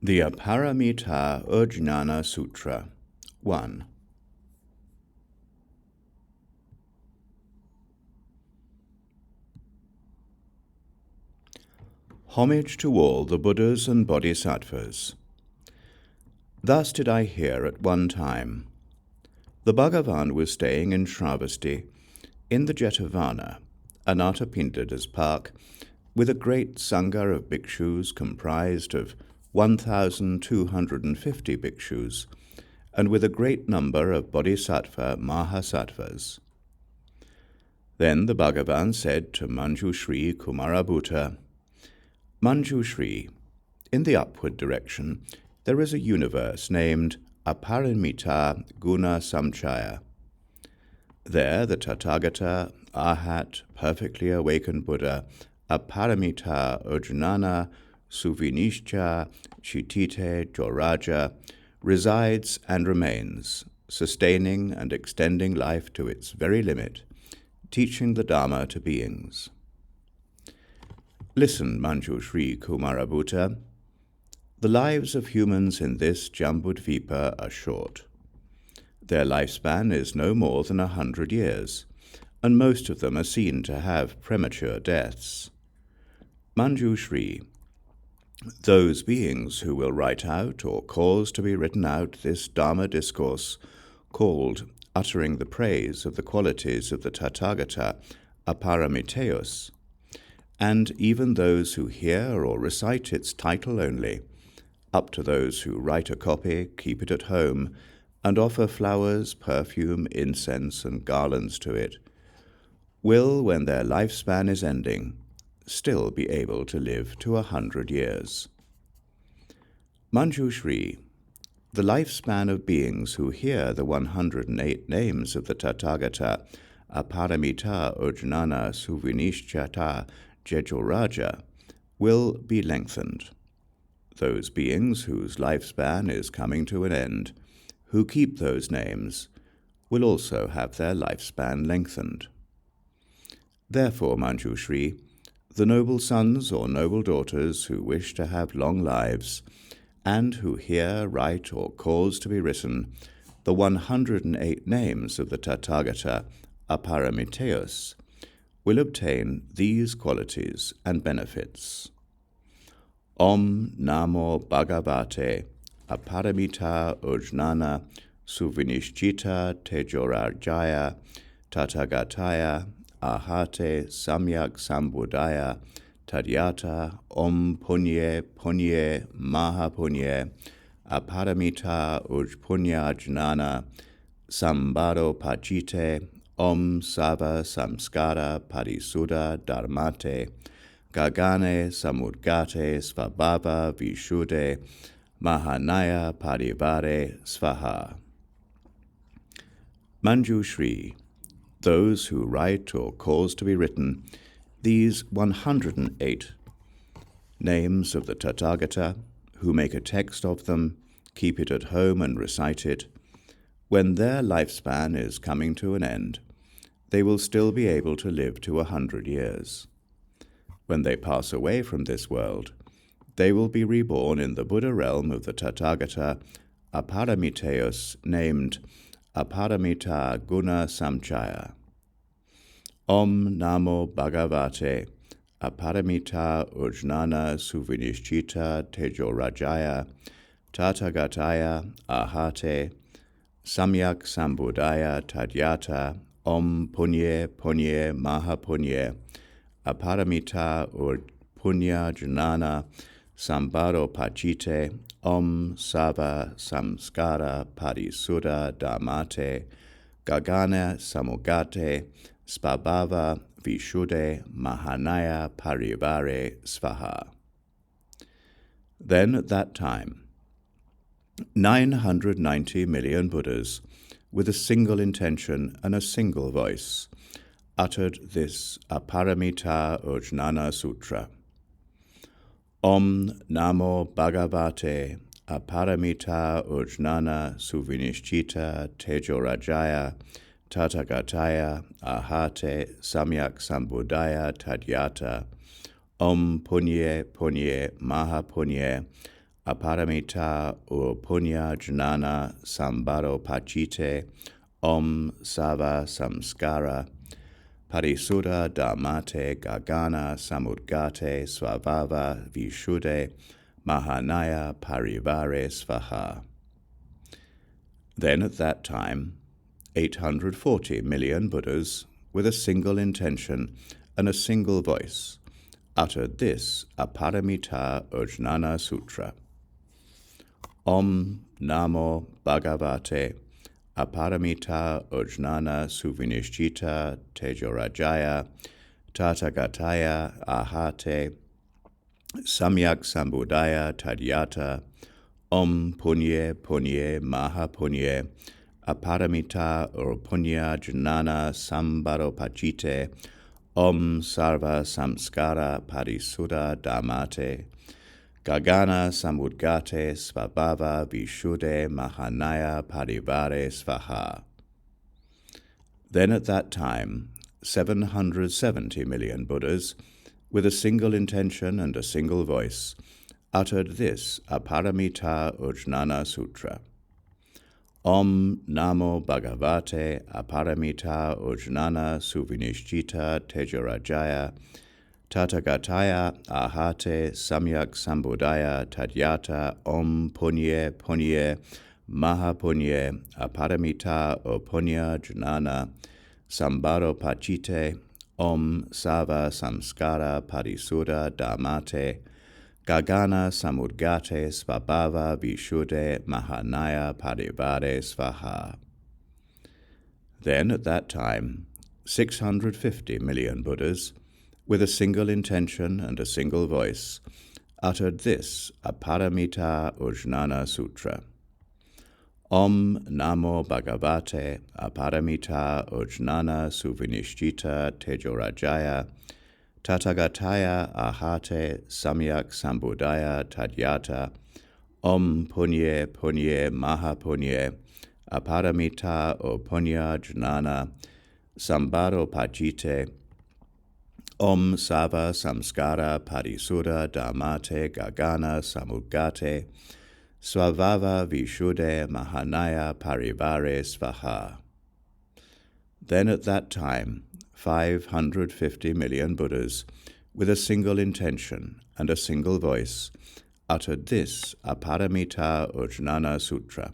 The Aparimitāyurjñāna Sūtra 1. Homage to all the Buddhas and Bodhisattvas. Thus did I hear at one time. The Bhagavan was staying in Shravasti, in the Jetavana, Anathapindada's park, with a great sangha of bhikshus comprised of 1,250 bhikshus, and with a great number of bodhisattva mahasattvas. Then the Bhagavan said to Mañjuśrī Kumarabhuta, Mañjuśrī, in the upward direction there is a universe named Aparimitāyurjñāna-samkhya. There the Tathāgata, arhate, perfectly awakened Buddha, Aparimitāyurjñāna-suviniścita-tejorājāya, resides and remains, sustaining and extending life to its very limit, teaching the Dharma to beings. Listen, Mañjuśrī Kumarabhuta. The lives of humans in this Jambudvipa are short. Their lifespan is no more than 100 years, and most of them are seen to have premature deaths. Mañjuśrī, those beings who will write out or cause to be written out this Dharma discourse, called uttering the praise of the qualities of the Tathāgata Aparimitāyus, and even those who hear or recite its title only, up to those who write a copy, keep it at home, and offer flowers, perfume, incense, and garlands to it, will, when their lifespan is ending, still be able to live to 100 years. Mañjuśrī, the lifespan of beings who hear the 108 names of the Tathāgata Aparimitāyurjñāna Sūviniścita-tejorājāya will be lengthened. Those beings whose lifespan is coming to an end, who keep those names, will also have their lifespan lengthened. Therefore, Mañjuśrī, the noble sons or noble daughters who wish to have long lives, and who hear, write, or cause to be written the 108 names of the Tathāgata Aparimitāyus, will obtain these qualities and benefits. Namo bhagavate aparimitāyurjñāna-suviniścita-tejorājāya tathāgatāya arhate samyaksaṃbuddhāya tadyathā puṇye mahāpuṇye puṇya-jñāna-saṃbhāropacite sarva-saṃskāra-pariśuddha-dharmate gagana samudgate svabhāva-viśuddhe mahānaya-parivāre svāhā. Mañjuśrī, those who write or cause to be written these 108 names of the Tathāgata, who make a text of them, keep it at home and recite it, when their lifespan is coming to an end, they will still be able to live to 100 years. When they pass away from this world, they will be reborn in the Buddha realm of the Tathāgata Aparimitāyus, named Aparimitāyurjñāna-samkhya. Namo bhagavate aparimitāyurjñāna-suviniścita-tejorājāya tathāgatāya arhate samyaksaṃbuddhāya tadyathā puṇye mahāpuṇye aparimitāyur puṇya-jñāna-saṃbhāropacite sarva-saṃskāra-pariśuddha-dharmate gagana samudgate svabhāva-viśuddhe mahānaya-parivāre svāhā. Then at that time 990 million Buddhas, with a single intention and a single voice, uttered this Aparimitāyurjñāna Sūtra. Namo bhagavate aparimitāyurjñāna-suviniścita-tejorājāya tathāgatāya arhate samyaksaṃbuddhāya tadyathā puṇye mahāpuṇye aparimitāyur puṇya-jñāna-saṃbhāropacite om sarva-saṃskāra-pariśuddha-dharmate gagana samudgate svabhāva-viśuddhe mahānaya-parivāre svāhā. Then at that time, 840 million Buddhas, with a single intention and a single voice, uttered this Aparimitāyurjñāna Sūtra. Om namo bhagavate aparimitāyurjñāna-suviniścita-tejorājāya tathāgatāya arhate samyaksaṃbuddhāya tadyathā om puṇye mahāpuṇye aparimitāyur puṇya-jñāna-saṃbhāropacite om sarva-saṃskāra-pariśuddha-dharmate gagana samudgate svabhāva-viśuddhe mahānaya-parivāre svāhā. Then at that time, 770 million Buddhas, with a single intention and a single voice, uttered this Aparimitāyurjñāna Sūtra. Om namo bhagavate aparimitāyurjñāna-suviniścita-tejorājāya tathāgatāya arhate samyaksaṃbuddhāya tadyathā om puṇye mahāpuṇye aparimitāyur puṇya-jñāna-saṃbhāropacite om sarva-saṃskāra-pariśuddha-dharmate gagana samudgate svabhāva-viśuddhe mahānaya-parivāre svāhā. Then at that time, 650 million Buddhas, with a single intention and a single voice, uttered this Aparimitāyurjñāna Sūtra. Om namo bhagavate aparimitāyurjñāna-suviniścita-tejorājāya tathāgatāya arhate samyaksaṃbuddhāya tadyathā om puṇye mahāpuṇye aparimitāyur puṇya-jñāna-saṃbhāropacite om sarva-saṃskāra-pariśuddha-dharmate gagana samudgate svabhāva-viśuddhe mahānaya-parivāre svāhā. Then at that time, 550 million Buddhas, with a single intention and a single voice, uttered this Aparimitāyurjñāna Sūtra.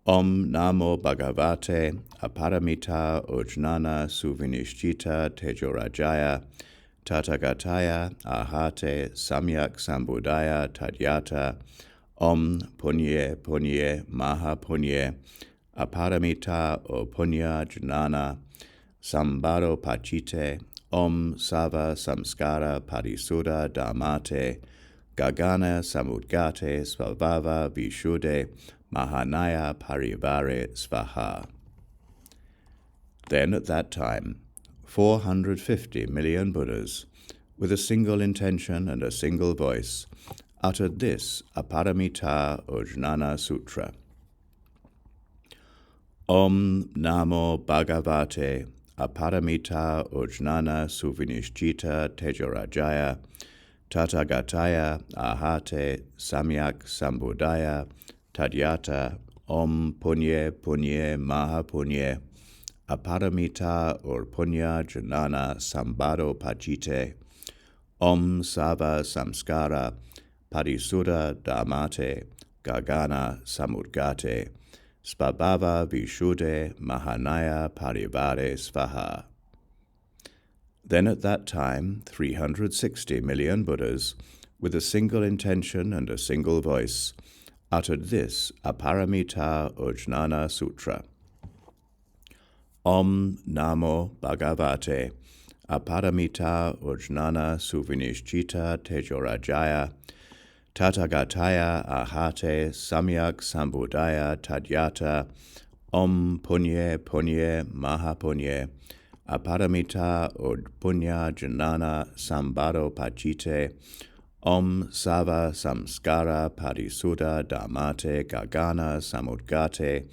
Om namo bhagavate aparimitāyurjñāna-suviniścita-tejorājāya tathāgatāya arhate samyaksaṃbuddhāya tadyathā om puṇye mahāpuṇye aparimitāyur puṇya-jñāna-saṃbhāropacite om sarva-saṃskāra-pariśuddha-dharmate gagana samudgate svabhāva-viśuddhe mahānaya-parivāre svāhā. Then at that time, 450 million Buddhas, with a single intention and a single voice, uttered this Aparimitāyurjñāna Sūtra. Om namo bhagavate aparimitāyurjñāna-suviniścita-tejorājāya tathāgatāya arhate samyaksaṃbuddhāya tadyathā om puṇye mahāpuṇye aparimitāyur puṇya-jñāna-saṃbhāropacite om sarva-saṃskāra-pariśuddha-dharmate gagana samudgate svabhāva-viśuddhe mahānaya-parivāre svāhā. Then at that time, 360 million Buddhas, with a single intention and a single voice, uttered this Aparimitāyurjñāna Sūtra. Om namo bhagavate aparimitāyurjñāna-suviniścita-tejorājāya tathāgatāya arhate samyaksaṃbuddhāya tadyathā om puṇye mahāpuṇye aparimitāyur puṇya-jñāna-saṃbhāropacite om sarva-saṃskāra-pariśuddha-dharmate gagana samudgate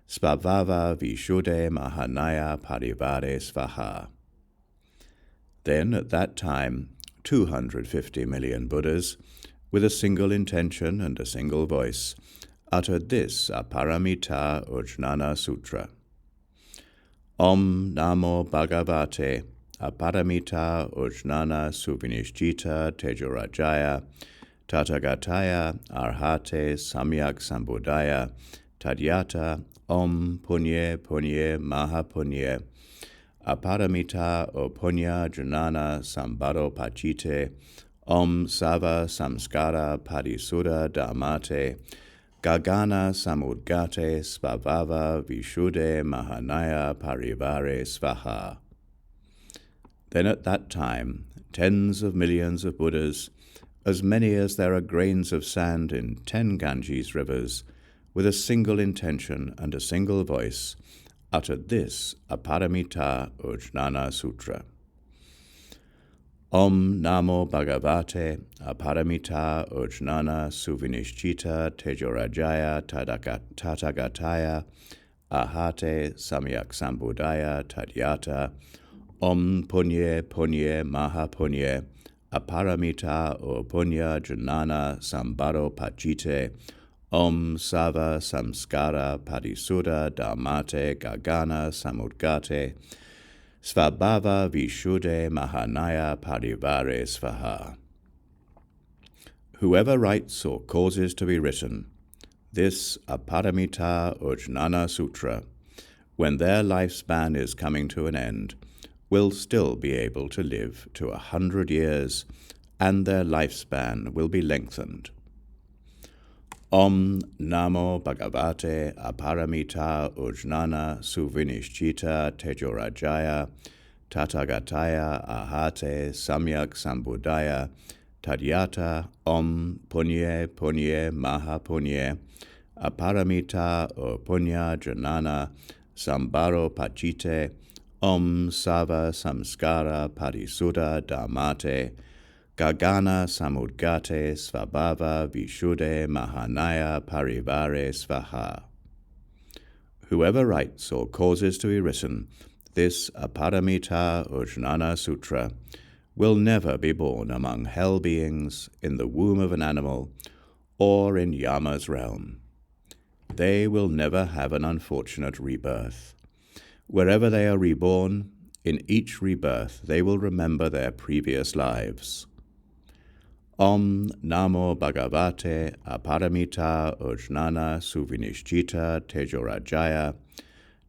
svabhāva-viśuddhe mahānaya-parivāre svāhā. Then at that time, 250 million Buddhas, with a single intention and a single voice, uttered this Aparimitāyurjñāna Sūtra. Om namo bhagavate aparimitāyurjñāna-suviniścita-tejorājāya tathāgatāya arhate samyaksaṃbuddhāya tadyathā om puṇye mahāpuṇye puṇya-jñāna-saṃbhāropacite om sarva-saṃskāra-pariśuddha-dharmate gagana samudgate svabhāva-viśuddhe mahānaya-parivāre svāhā. Then at that time, tens of millions of Buddhas, as many as there are grains of sand in 10 Ganges rivers, with a single intention and a single voice, uttered this Aparimitāyurjñāna Sūtra. Om namo bhagavate aparimitāyurjñāna-suviniścita-tejorājāya tathāgatāya arhate samyaksaṃbuddhāya tadyathā om puṇye mahāpuṇye aparimitāyur-puṇya-jñāna-saṃbhāropacite om sarva-saṃskāra-pariśuddha-dharmate gagana samudgate svabhāva-viśuddhe mahānaya-parivāre svāhā. Whoever writes or causes to be written this Aparimitāyurjñāna Sūtra, when their lifespan is coming to an end, will still be able to live to 100 years, and their lifespan will be lengthened. Om namo bhagavate aparimitāyurjñāna-suviniścita-tejorājāya tathāgatāya arhate samyaksaṃbuddhāya tadyathā om puṇye mahāpuṇye aparimitāyur-puṇya-jñāna-saṃbhāropacite om sarva-saṃskāra-pariśuddha-dharmate gagana samudgate svabhāva-viśuddhe mahānaya-parivāre svāhā. Whoever writes or causes to be written this Aparimitāyurjñāna Sūtra will never be born among hell beings, in the womb of an animal, or in Yama's realm. They will never have an unfortunate rebirth. Wherever they are reborn, in each rebirth they will remember their previous lives. Om namo bhagavate aparimitāyurjñāna-suviniścita-tejorājāya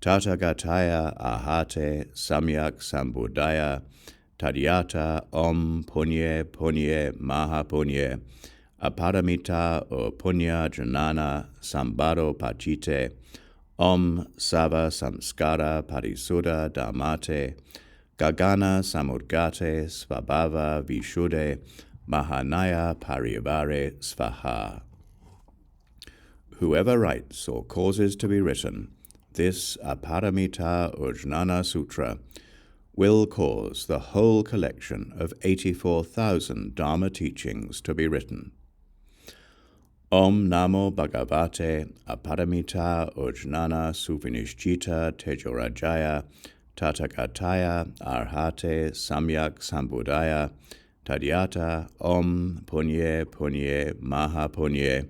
tathāgatāya arhate samyaksaṃbuddhāya tadyathā om puṇye mahāpuṇye aparimitāyur-puṇya-jñāna-saṃbhāropacite om sarva-saṃskāra-pariśuddha-dharmate gagana samudgate svabhāva-viśuddhe mahānaya-parivāre svāhā. Whoever writes or causes to be written this Aparimitāyurjñāna Sūtra will cause the whole collection of 84,000 Dharma teachings to be written. Om namo bhagavate aparimitāyurjñāna-suviniścita-tejorājāya tathāgatāya arhate samyaksaṃbuddhāya tadyathā om puṇye mahāpuṇye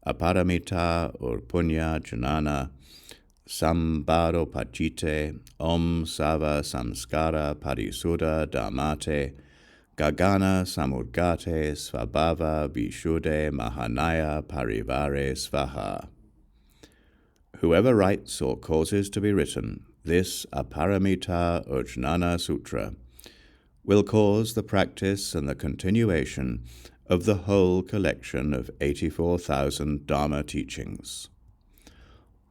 aparimitāyur-puṇya-jñāna-saṃbhāropacite om sarva-saṃskāra-pariśuddha-dharmate gagana samudgate svabhāva-viśuddhe mahānaya-parivāre svāhā. Whoever writes or causes to be written this Aparimitāyurjñāna Sūtra will cause the practice and the continuation of the whole collection of 84,000 Dharma teachings.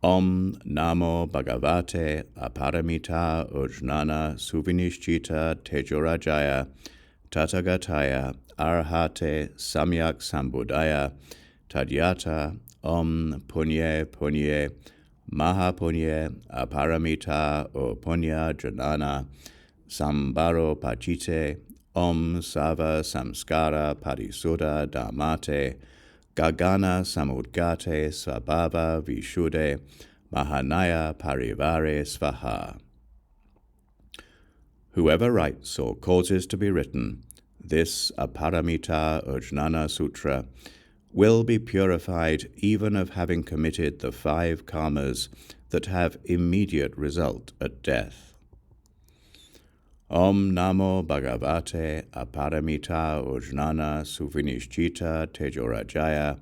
Om namo bhagavate aparimitāyurjñāna-suviniścita-tejorājāya tathāgatāya arhate samyaksaṃbuddhāya tadyathā om puṇye mahāpuṇye aparimitāyur-puṇya-jñāna-saṃbhāropacite om sarva-saṃskāra-pariśuddha-dharmate gagana samudgate svabhāva-viśuddhe mahānaya-parivāre svāhā. Whoever writes or causes to be written this Aparimitāyurjñāna Sūtra will be purified even of having committed the 5 karmas that have immediate result at death. Om namo bhagavate Aparimitāyurjñāna-suviniścita-tejorājāya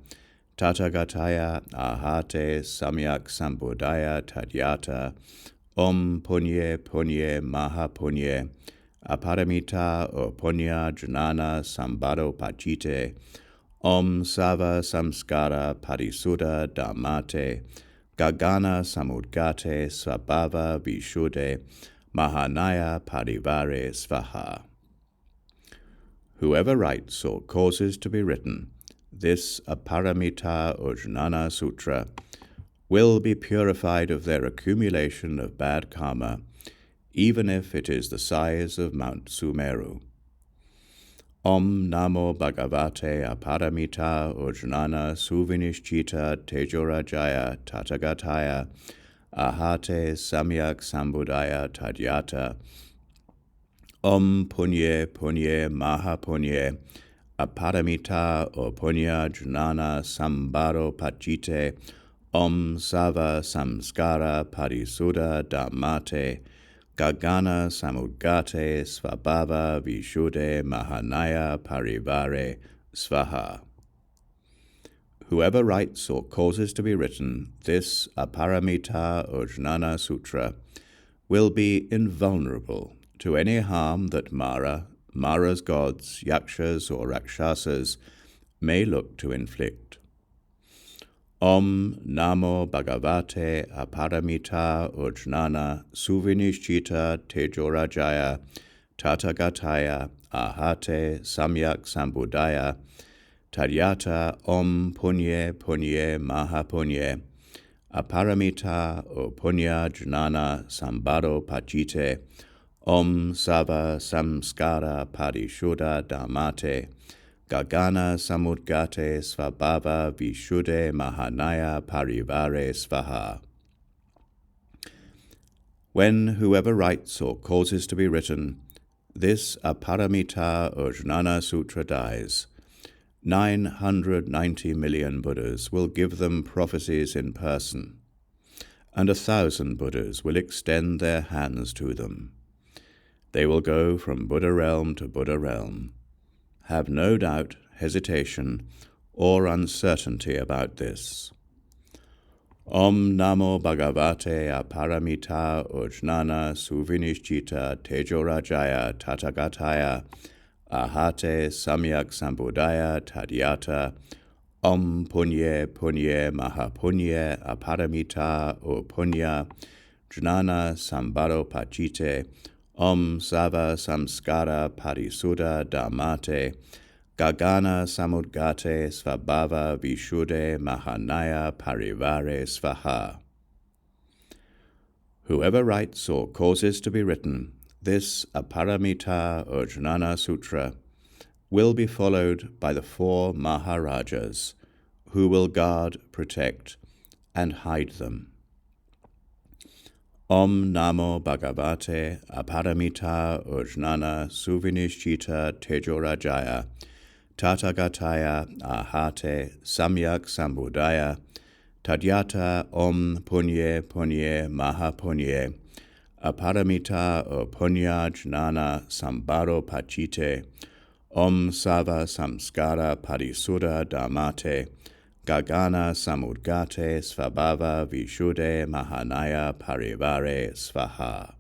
tathāgatāya arhate samyaksaṃbuddhāya tadyathā. Om puṇye mahāpuṇye aparimitāyur-puṇya-jñāna-saṃbhāropacite. Om sarva-saṃskāra-pariśuddha-dharmate gagana samudgate svabhāva-viśuddhe mahānaya-parivāre svāhā. Whoever writes or causes to be written this Aparimitāyurjñāna Sūtra will be purified of their accumulation of bad karma, even if it is the size of Mount Sumeru. Om namo bhagavate Aparimitāyurjñāna-suviniścita-tejorājāya tathāgatāya arhate samyaksaṃbuddhāya tadyathā. Om puṇye mahāpuṇye aparimitāyur-puṇya-jñāna-saṃbhāropacite. Om sarva-saṃskāra-pariśuddha-dharmate gagana samudgate svabhāva-viśuddhe mahānaya-parivāre svāhā. Whoever writes or causes to be written this Aparimitāyurjñāna Sūtra will be invulnerable to any harm that Mara's gods, yakshas or rakshasas may look to inflict. Om namo bhagavate Aparimitāyurjñāna-suviniścita-tejorājāya tathāgatāya arhate samyaksaṃbuddhāya tadyathā. Om puṇye mahāpuṇye aparimitāyur-puṇya-jñāna-saṃbhāropacite. Om sarva-saṃskāra-pariśuddha-dharmate gagana samudgate svabhāva-viśuddhe mahānaya-parivāre svāhā. When whoever writes or causes to be written this Aparimitāyurjñāna Sūtra dies, 990 million Buddhas will give them prophecies in person, and 1,000 Buddhas will extend their hands to them. They will go from Buddha realm to Buddha realm. Have no doubt, hesitation, or uncertainty about this. Om namo bhagavate Aparimitāyurjñāna-suviniścita-tejorājāya tathāgatāya arhate samyaksaṃbuddhāya tadyathā. Om puṇye mahāpuṇye aparimitāyur-puṇya-jñāna-saṃbhāropacite. Om sarva-saṃskāra-pariśuddha-dharmate gagana samudgate svabhāva-viśuddhe mahānaya-parivāre svāhā. Whoever writes or causes to be written this Aparimitāyurjñāna Sūtra will be followed by the 4 Maharajas, who will guard, protect, and hide them. Om namo bhagavate Aparimitāyurjñāna-suviniścita-tejorājāya tathāgatāya arhate samyaksaṃbuddhāya tadyathā. Om puṇye mahāpuṇye aparimitāyur-puṇya-jñāna-saṃbhāropacite. Om sarva-saṃskāra-pariśuddha-dharmate gagana samudgate svabhāva-viśuddhe mahānaya-parivāre svāhā.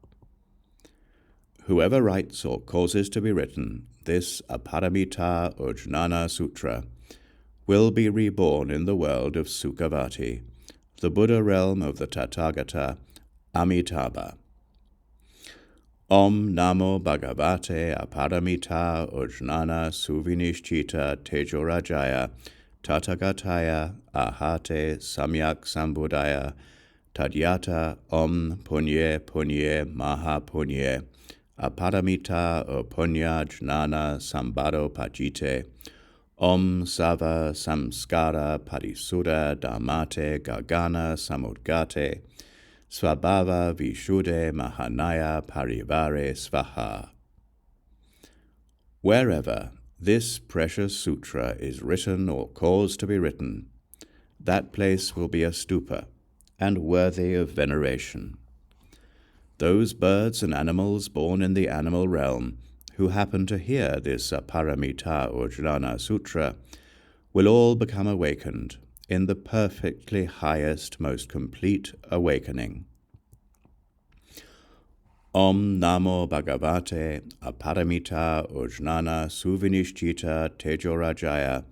Whoever writes or causes to be written this Aparimitāyurjñāna Sūtra will be reborn in the world of Sukhavati, the Buddha realm of the Tathāgata Amitabha. Om namo bhagavate Aparimitāyurjñāna-suviniścita-tejorājāya tathāgatāya arhate samyaksaṃbuddhāya tadyathā. Om puṇye mahāpuṇye aparimitāyur-puṇya-jñāna-saṃbhāropacite. Om sarva-saṃskāra-pariśuddha-dharmate gagana samudgate svabhāva-viśuddhe mahānaya-parivāre svāhā. Wherever this precious sutra is written or caused to be written, that place will be a stupa and worthy of veneration. Those birds and animals born in the animal realm who happen to hear this Aparimitāyurjñāna Sūtra will all become awakened in the perfectly highest, most complete awakening. Om namo bhagavate Aparimitāyurjñāna-suviniścita-tejorājāya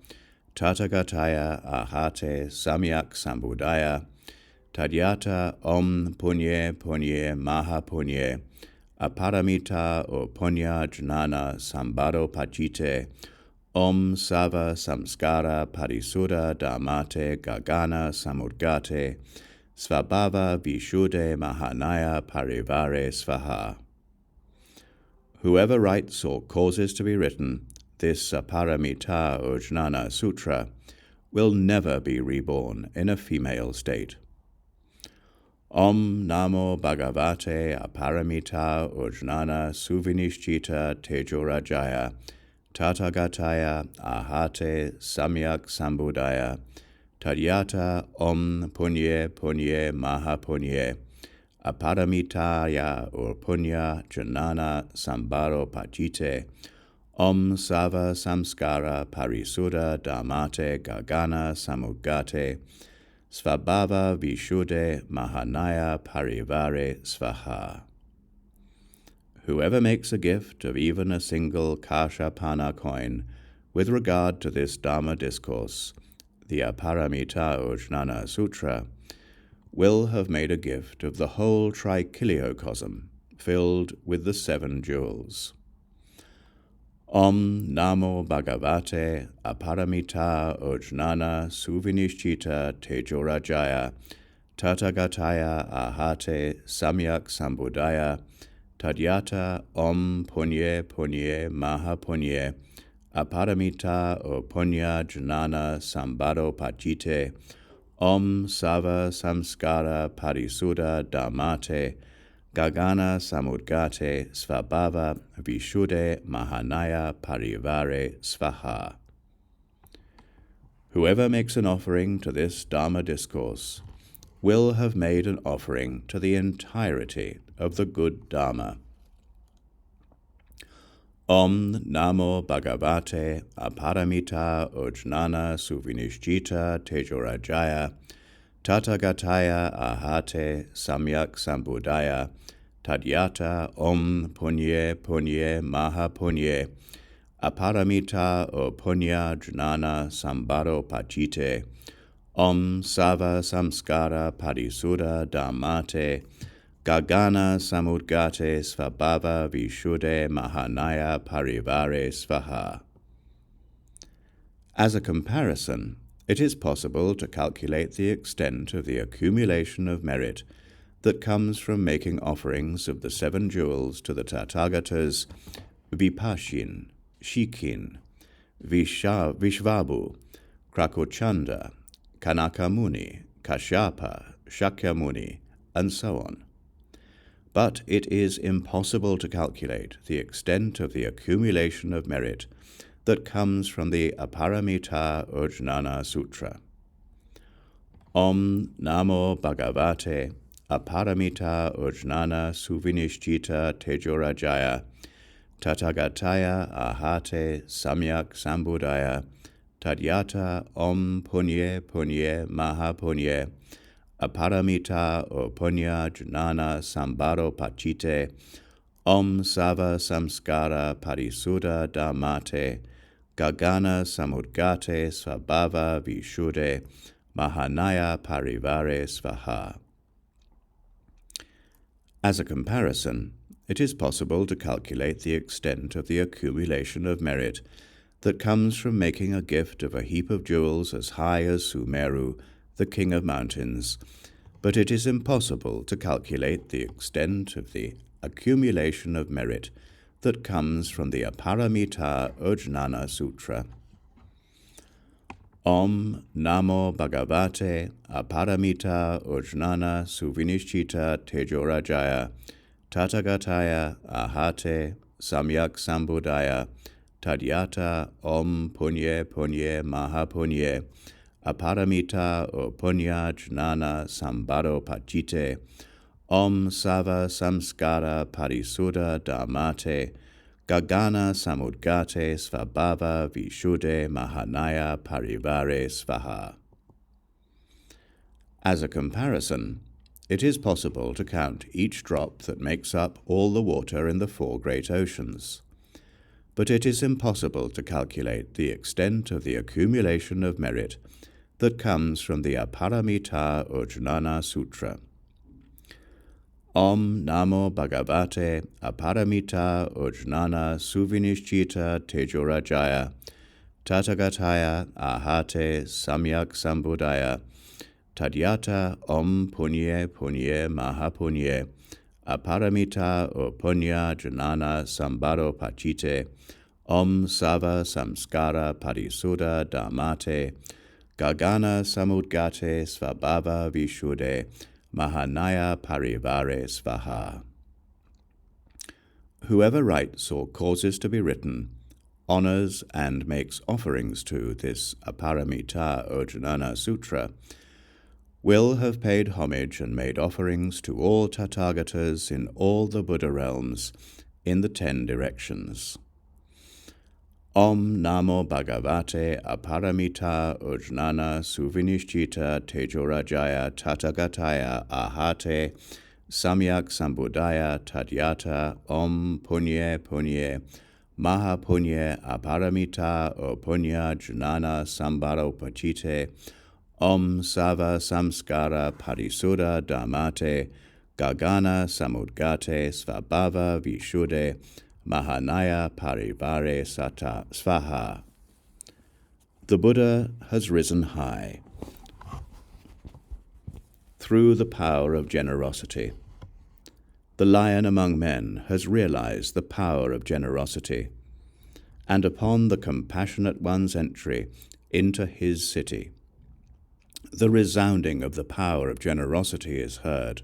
tathāgatāya arhate samyaksaṃbuddhāya tadyathā om puṇye mahāpuṇye aparimitāyur puṇya-jñāna-saṃbhāropacite om sarva-saṃskāra-pariśuddha-dharmate gagana samudgate svabhāva-viśuddhe mahānaya-parivāre svāhā. Whoever writes or causes to be written this Aparimitāyurjñāna Sūtra will never be reborn in a female state. Om namo bhagavate Aparimitāyurjñāna-suviniścita-tejorājāya tathāgatāya arhate samyaksaṃbuddhāya tadyathā om puṇye mahāpuṇye aparimitāyur puṇya-jñāna-saṃbhāropacite om sarva-saṃskāra-pariśuddha-dharmate gagana samudgate svabhāva-viśuddhe mahānaya-parivāre svāhā. Whoever makes a gift of even a single kashapana coin with regard to this Dharma discourse, the Aparimitāyurjñāna Sūtra, will have made a gift of the whole trichiliocosm filled with the 7 jewels. Om namo bhagavate Aparimitāyurjñāna-suviniścita-tejorājāya tathāgatāya arhate samyaksaṃbuddhāya tadyathā om puṇye mahāpuṇye aparimitāyur puṇya-jñāna-saṃbhāropacite om sarva-saṃskāra-pariśuddha-dharmate gagana samudgate svabhāva-viśuddhe mahānaya-parivāre svāhā. Whoever makes an offering to this Dharma discourse will have made an offering to the entirety of the good Dharma. Om namo bhagavate Aparimitāyurjñāna-suviniścita-tejorājāya tathāgatāya arhate samyaksaṃbuddhāya tadyathā om puṇye mahāpuṇye aparimitāyur puṇya-jñāna-saṃbhāropacite om sarva-saṃskāra-pariśuddha-dharmate gagana samudgate svabhāva-viśuddhe mahānaya-parivāre svāhā. As a comparison, it is possible to calculate the extent of the accumulation of merit that comes from making offerings of the 7 jewels to the Tathāgatas Vipashin, Shikin, Vishvabhu, Krakochanda, Kanakamuni, Kashyapa, Shakyamuni, and so on. But it is impossible to calculate the extent of the accumulation of merit that comes from the Aparimitāyurjñāna Sūtra. Om namo bhagavate Aparimitāyurjñāna-suviniścita-tejorājāya tathāgatāya arhate samyaksaṃbuddhāya tadyathā om puṇye mahāpuṇye aparimitāyur puṇya-jñāna-saṃbhāropacite om sarva-saṃskāra-pariśuddha-dharmate gagana samudgate svabhāva-viśuddhe mahānaya-parivāre svāhā. As a comparison, it is possible to calculate the extent of the accumulation of merit that comes from making a gift of a heap of jewels as high as Sumeru, the king of mountains, but it is impossible to calculate the extent of the accumulation of merit that comes from the Aparimitāyurjñāna Sūtra. Om namo bhagavate Aparimitāyurjñāna-suviniścita-tejorājāya tathāgatāya arhate samyaksaṃbuddhāya tadyathā, om puṇye mahāpuṇye, aparimitāyur puṇya-jñāna-saṃbhāropacite, om sarva-saṃskāra-pariśuddha-dharmate, gagana samudgate svabhāva-viśuddhe mahānaya-parivāre svāhā. As a comparison, it is possible to count each drop that makes up all the water in the 4 great oceans, but it is impossible to calculate the extent of the accumulation of merit that comes from the Aparimitāyurjñāna Sūtra. Om namo bhagavate aparimitāyurjñāna-suviniścita-tejorājāya, tathāgatāya arhate samyaksaṃbuddhāya, tadyathā om puṇye mahāpuṇye, aparimitāyur puṇya-jñāna-saṃbhāropacite, om sarva-saṃskāra-pariśuddha-dharmate, gagana samudgate svabhāva-viśuddhe, mahānaya-parivāre svāhā. Whoever writes or causes to be written, honors and makes offerings to this Aparimitāyurjñāna Sūtra will have paid homage and made offerings to all Tathāgatas in all the Buddha realms in the 10 directions. Om namo bhagavate aparimitāyurjñāna-suviniścita-tejorājāya tathāgatāya arhate samyaksaṃbuddhāya tadyathā om puṇye mahāpuṇye aparimitāyur puṇya-jñāna-saṃbhāropacite, om sarva-saṃskāra-pariśuddha-dharmate, gagana samudgate svabhāva-viśuddhe, mahānaya-parivāre svāhā. The Buddha has risen high through the power of generosity. The lion among men has realized the power of generosity, and upon the compassionate one's entry into his city, the resounding of the power of generosity is heard.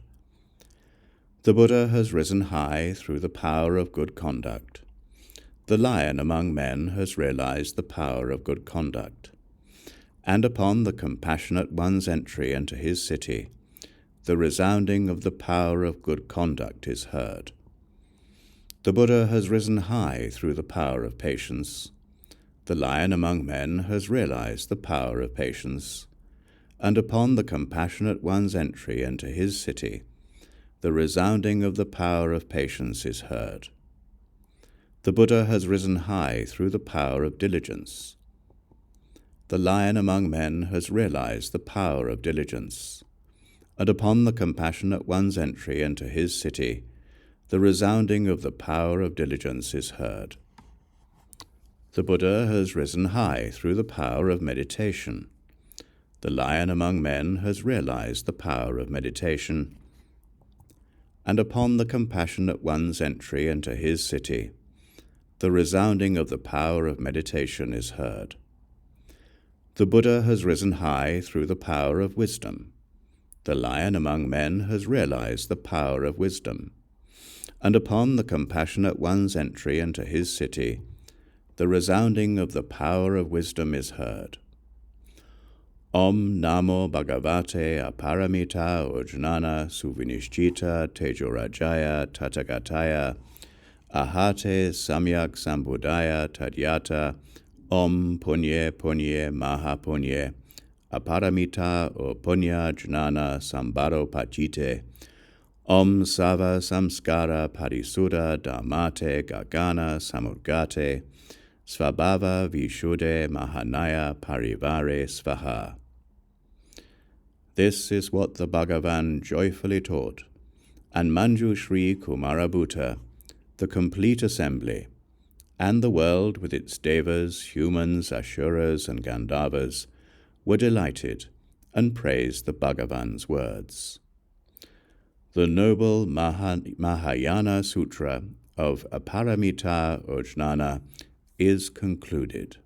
The Buddha has risen high through the power of good conduct. The lion among men has realized the power of good conduct, and upon the compassionate one's entry into his city, the resounding of the power of good conduct is heard. The Buddha has risen high through the power of patience. The lion among men has realized the power of patience, and upon the compassionate one's entry into his city, the resounding of the power of patience is heard. The Buddha has risen high through the power of diligence. The lion among men has realized the power of diligence, and upon the compassionate one's entry into his city, the resounding of the power of diligence is heard. The Buddha has risen high through the power of meditation. The lion among men has realized the power of meditation, and upon the compassionate one's entry into his city, the resounding of the power of meditation is heard. The Buddha has risen high through the power of wisdom. The lion among men has realized the power of wisdom, and upon the compassionate one's entry into his city, the resounding of the power of wisdom is heard. Om namo bhagavate aparimitāyurjñāna-suviniścita-tejorājāya tathāgatāya arhate samyaksaṃbuddhāya tadyathā om puṇye mahāpuṇye aparimitāyur puṇya-jñāna-saṃbhāropacite om sarva-saṃskāra-pariśuddha-dharmate gagana samudgate svabhāva-viśuddhe mahānaya-parivāre svāhā. This is what the Bhagavan joyfully taught, and Mañjuśrī Kumarabhuta, the complete assembly, and the world with its devas, humans, asuras, and gandharvas, were delighted and praised the Bhagavan's words. The noble Mahāyana Sūtra of Aparimitāyurjñāna is concluded.